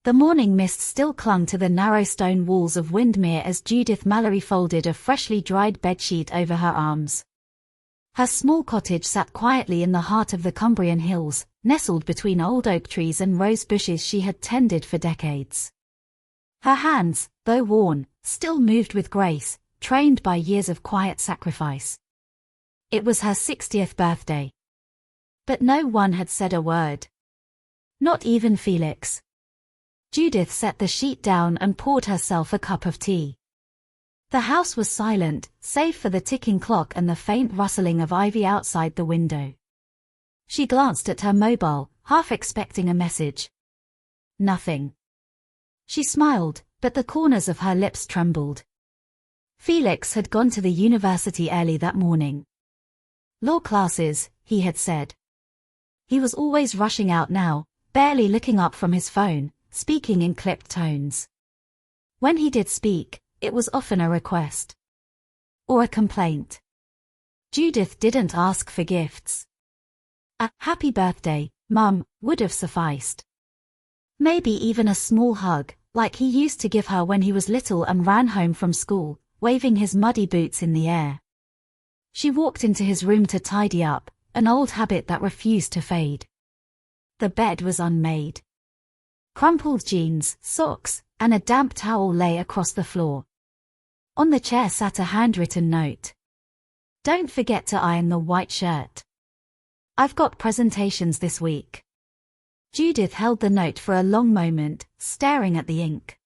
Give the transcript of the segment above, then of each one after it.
The morning mist still clung to the narrow stone walls of Windermere as Judith Mallory folded a freshly dried bedsheet over her arms. Her small cottage sat quietly in the heart of the Cumbrian hills, nestled between old oak trees and rose bushes she had tended for decades. Her hands, though worn, still moved with grace, trained by years of quiet sacrifice. It was her 60th birthday. But no one had said a word. Not even Felix. Judith set the sheet down and poured herself a cup of tea. The house was silent, save for the ticking clock and the faint rustling of ivy outside the window. She glanced at her mobile, half expecting a message. Nothing. She smiled, but the corners of her lips trembled. Felix had gone to the university early that morning. Law classes, he had said. He was always rushing out now, barely looking up from his phone, speaking in clipped tones. When he did speak, it was often a request. Or a complaint. Judith didn't ask for gifts. A "happy birthday, Mum," would have sufficed. Maybe even a small hug, like he used to give her when he was little and ran home from school, waving his muddy boots in the air. She walked into his room to tidy up, an old habit that refused to fade. The bed was unmade. Crumpled jeans, socks, and a damp towel lay across the floor. On the chair sat a handwritten note. "Don't forget to iron the white shirt. I've got presentations this week." Judith held the note for a long moment, staring at the ink.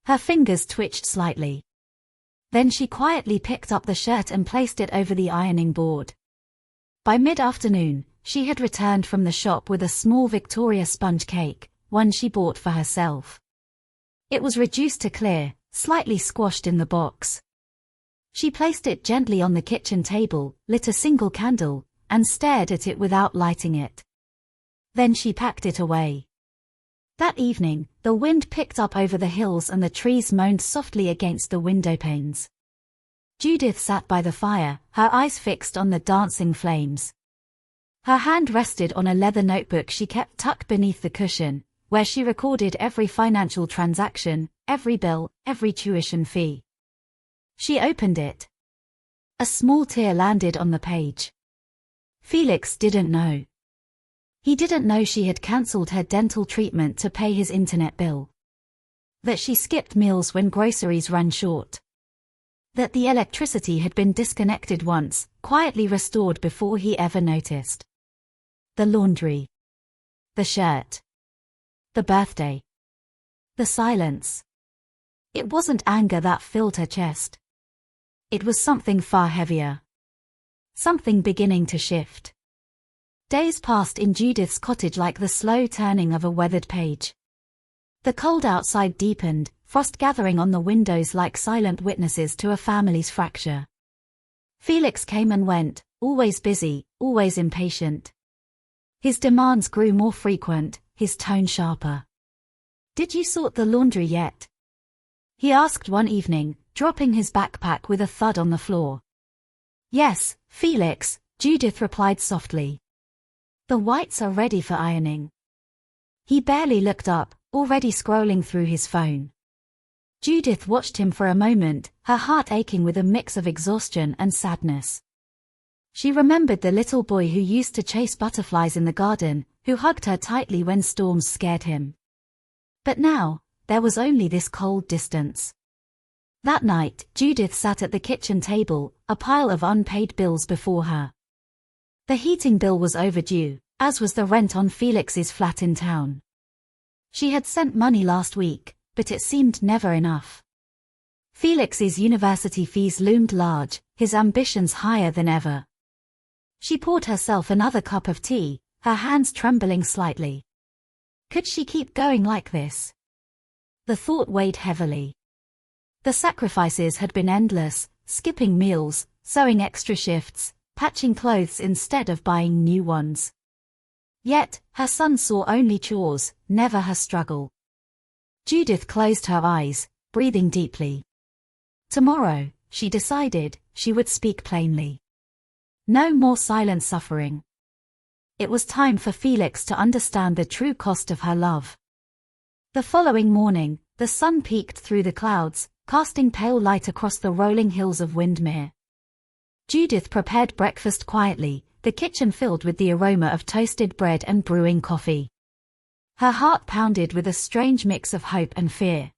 Her fingers twitched slightly. Then she quietly picked up the shirt and placed it over the ironing board. By mid-afternoon, she had returned from the shop with a small Victoria sponge cake, one she bought for herself. It was reduced to clear, slightly squashed in the box. She placed it gently on the kitchen table, lit a single candle, and stared at it without lighting it. Then she packed it away. That evening, the wind picked up over the hills and the trees moaned softly against the window panes. Judith sat by the fire, her eyes fixed on the dancing flames. Her hand rested on a leather notebook she kept tucked beneath the cushion, where she recorded every financial transaction, every bill, every tuition fee. She opened it. A small tear landed on the page. Felix didn't know. He didn't know she had cancelled her dental treatment to pay his internet bill. That she skipped meals when groceries ran short. That the electricity had been disconnected once, quietly restored before he ever noticed. The laundry. The shirt. The birthday. The silence. It wasn't anger that filled her chest. It was something far heavier. Something beginning to shift. Days passed in Judith's cottage like the slow turning of a weathered page. The cold outside deepened, frost gathering on the windows like silent witnesses to a family's fracture. Felix came and went, always busy, always impatient. His demands grew more frequent, his tone sharper. "Did you sort the laundry yet?" he asked one evening, dropping his backpack with a thud on the floor. "Yes, Felix," Judith replied softly. "The whites are ready for ironing." He barely looked up, already scrolling through his phone. Judith watched him for a moment, her heart aching with a mix of exhaustion and sadness. She remembered the little boy who used to chase butterflies in the garden, who hugged her tightly when storms scared him. But now, there was only this cold distance. That night, Judith sat at the kitchen table, a pile of unpaid bills before her. The heating bill was overdue, as was the rent on Felix's flat in town. She had sent money last week, but it seemed never enough. Felix's university fees loomed large, his ambitions higher than ever. She poured herself another cup of tea, her hands trembling slightly. Could she keep going like this? The thought weighed heavily. The sacrifices had been endless, skipping meals, sewing extra shifts, patching clothes instead of buying new ones. Yet, her son saw only chores, never her struggle. Judith closed her eyes, breathing deeply. Tomorrow, she decided, she would speak plainly. No more silent suffering. It was time for Felix to understand the true cost of her love. The following morning, the sun peeked through the clouds, casting pale light across the rolling hills of Windermere. Judith prepared breakfast quietly, the kitchen filled with the aroma of toasted bread and brewing coffee. Her heart pounded with a strange mix of hope and fear.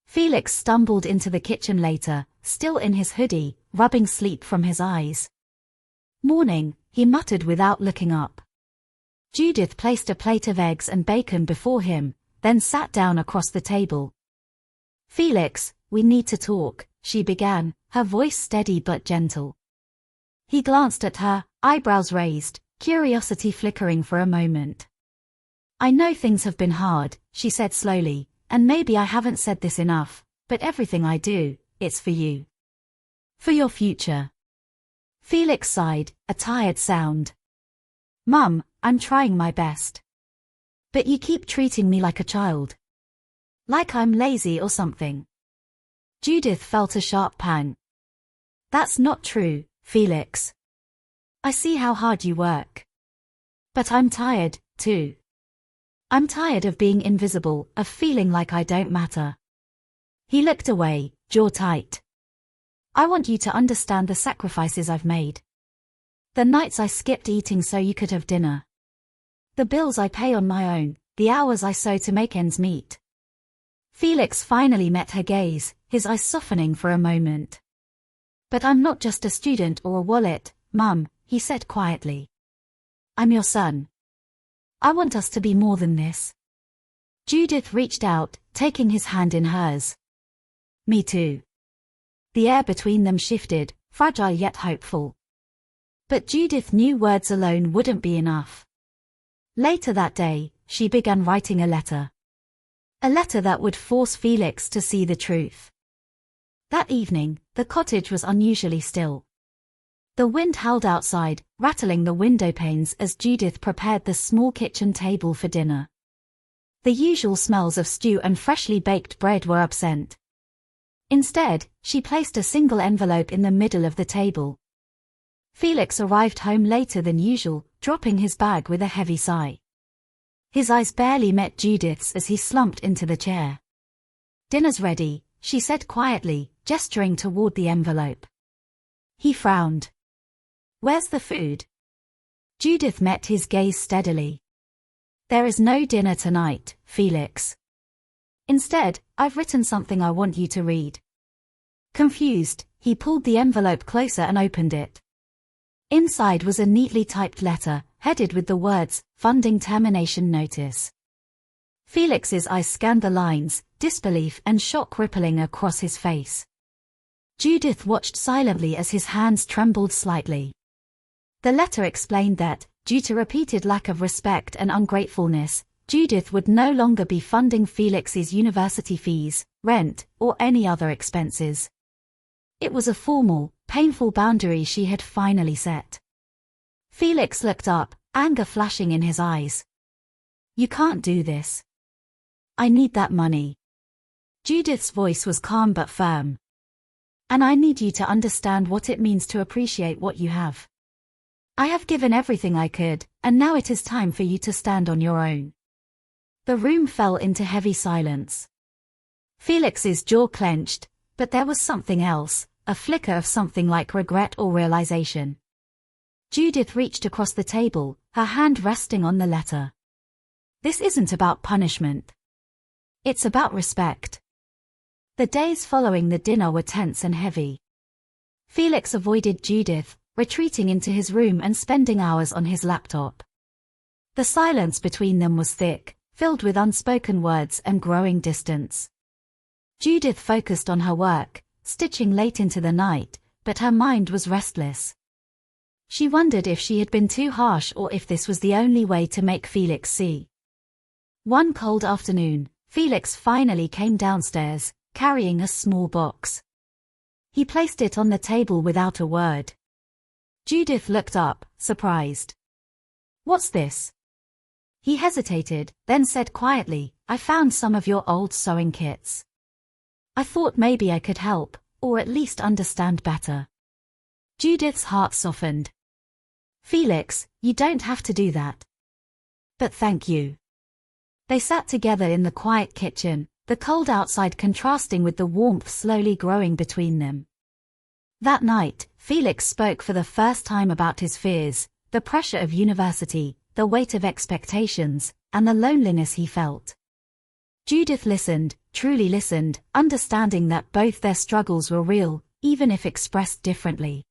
Felix stumbled into the kitchen later, still in his hoodie, rubbing sleep from his eyes. "Morning," he muttered without looking up. Judith placed a plate of eggs and bacon before him, then sat down across the table. "Felix, we need to talk," she began, her voice steady but gentle. He glanced at her, eyebrows raised, curiosity flickering for a moment. "I know things have been hard," she said slowly, "and maybe I haven't said this enough, but everything I do, it's for you. For your future." Felix sighed, a tired sound. "Mum, I'm trying my best. But you keep treating me like a child. Like I'm lazy or something." Judith felt a sharp pang. "That's not true, Felix. I see how hard you work. But I'm tired, too. I'm tired of being invisible, of feeling like I don't matter." He looked away, jaw tight. "I want you to understand the sacrifices I've made. The nights I skipped eating so you could have dinner. The bills I pay on my own, the hours I sew to make ends meet." Felix finally met her gaze, his eyes softening for a moment. "But I'm not just a student or a wallet, Mum," he said quietly. "I'm your son. I want us to be more than this." Judith reached out, taking his hand in hers. "Me too." The air between them shifted, fragile yet hopeful. But Judith knew words alone wouldn't be enough. Later that day, she began writing a letter. A letter that would force Felix to see the truth. That evening, the cottage was unusually still. The wind howled outside, rattling the window panes as Judith prepared the small kitchen table for dinner. The usual smells of stew and freshly baked bread were absent. Instead, she placed a single envelope in the middle of the table. Felix arrived home later than usual, dropping his bag with a heavy sigh. His eyes barely met Judith's as he slumped into the chair. "Dinner's ready," she said quietly, gesturing toward the envelope. He frowned. "Where's the food?" Judith met his gaze steadily. "There is no dinner tonight, Felix. Instead, I've written something I want you to read." Confused, he pulled the envelope closer and opened it. Inside was a neatly typed letter, headed with the words, "Funding Termination Notice." Felix's eyes scanned the lines, disbelief and shock rippling across his face. Judith watched silently as his hands trembled slightly. The letter explained that, due to repeated lack of respect and ungratefulness, Judith would no longer be funding Felix's university fees, rent, or any other expenses. It was a formal, painful boundary she had finally set. Felix looked up, anger flashing in his eyes. "You can't do this. I need that money." Judith's voice was calm but firm. "And I need you to understand what it means to appreciate what you have. I have given everything I could, and now it is time for you to stand on your own." The room fell into heavy silence. Felix's jaw clenched, but there was something else, a flicker of something like regret or realization. Judith reached across the table, her hand resting on the letter. "This isn't about punishment. It's about respect." The days following the dinner were tense and heavy. Felix avoided Judith, retreating into his room and spending hours on his laptop. The silence between them was thick, filled with unspoken words and growing distance. Judith focused on her work, stitching late into the night, but her mind was restless. She wondered if she had been too harsh or if this was the only way to make Felix see. One cold afternoon, Felix finally came downstairs, carrying a small box. He placed it on the table without a word. Judith looked up, surprised. "What's this?" He hesitated, then said quietly, "I found some of your old sewing kits. I thought maybe I could help, or at least understand better." Judith's heart softened. "Felix, you don't have to do that. But thank you." They sat together in the quiet kitchen, the cold outside contrasting with the warmth slowly growing between them. That night, Felix spoke for the first time about his fears, the pressure of university, the weight of expectations, and the loneliness he felt. Judith listened, truly listened, understanding that both their struggles were real, even if expressed differently.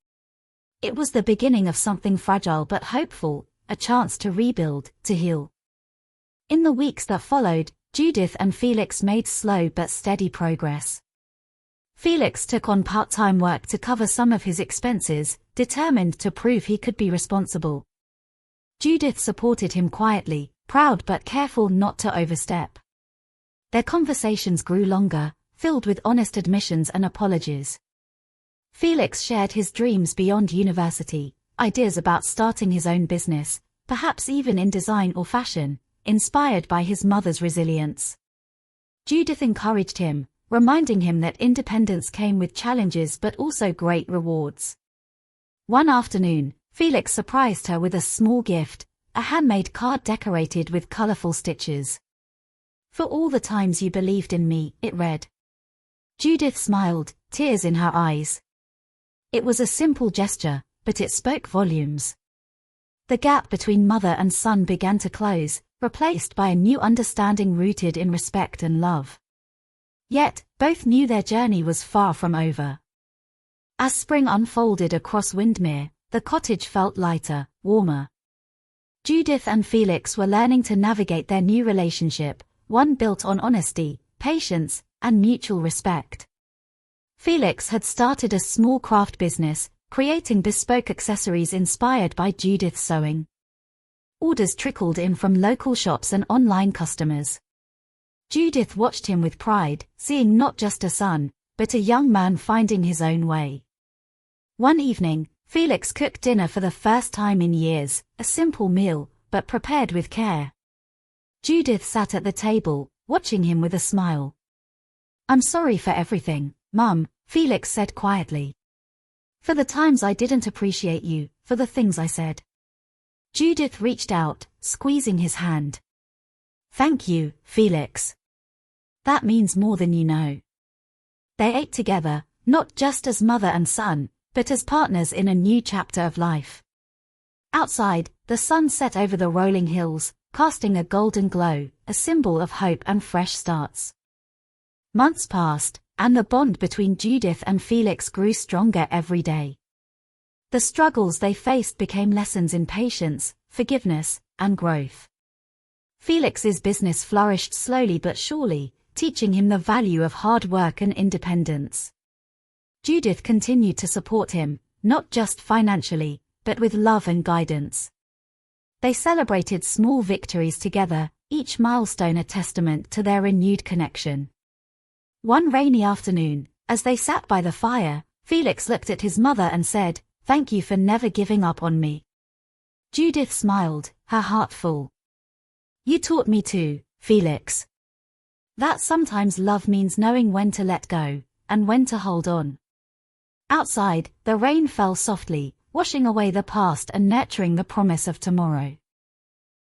It was the beginning of something fragile but hopeful, a chance to rebuild, to heal. In the weeks that followed, Judith and Felix made slow but steady progress. Felix took on part-time work to cover some of his expenses, determined to prove he could be responsible. Judith supported him quietly, proud but careful not to overstep. Their conversations grew longer, filled with honest admissions and apologies. Felix shared his dreams beyond university, ideas about starting his own business, perhaps even in design or fashion, inspired by his mother's resilience. Judith encouraged him, reminding him that independence came with challenges but also great rewards. One afternoon, Felix surprised her with a small gift, a handmade card decorated with colorful stitches. "For all the times you believed in me," it read. Judith smiled, tears in her eyes. It was a simple gesture, but it spoke volumes. The gap between mother and son began to close, replaced by a new understanding rooted in respect and love. Yet, both knew their journey was far from over. As spring unfolded across Windermere, the cottage felt lighter, warmer. Judith and Felix were learning to navigate their new relationship, one built on honesty, patience, and mutual respect. Felix had started a small craft business, creating bespoke accessories inspired by Judith's sewing. Orders trickled in from local shops and online customers. Judith watched him with pride, seeing not just a son, but a young man finding his own way. One evening, Felix cooked dinner for the first time in years, a simple meal, but prepared with care. Judith sat at the table, watching him with a smile. "I'm sorry for everything, Mum," Felix said quietly. "For the times I didn't appreciate you, for the things I said." Judith reached out, squeezing his hand. "Thank you, Felix. That means more than you know." They ate together, not just as mother and son, but as partners in a new chapter of life. Outside, the sun set over the rolling hills, casting a golden glow, a symbol of hope and fresh starts. Months passed, and the bond between Judith and Felix grew stronger every day. The struggles they faced became lessons in patience, forgiveness, and growth. Felix's business flourished slowly but surely, teaching him the value of hard work and independence. Judith continued to support him, not just financially, but with love and guidance. They celebrated small victories together, each milestone a testament to their renewed connection. One rainy afternoon, as they sat by the fire, Felix looked at his mother and said, "Thank you for never giving up on me." Judith smiled, her heart full. "You taught me too, Felix. That sometimes love means knowing when to let go, and when to hold on." Outside, the rain fell softly, washing away the past and nurturing the promise of tomorrow.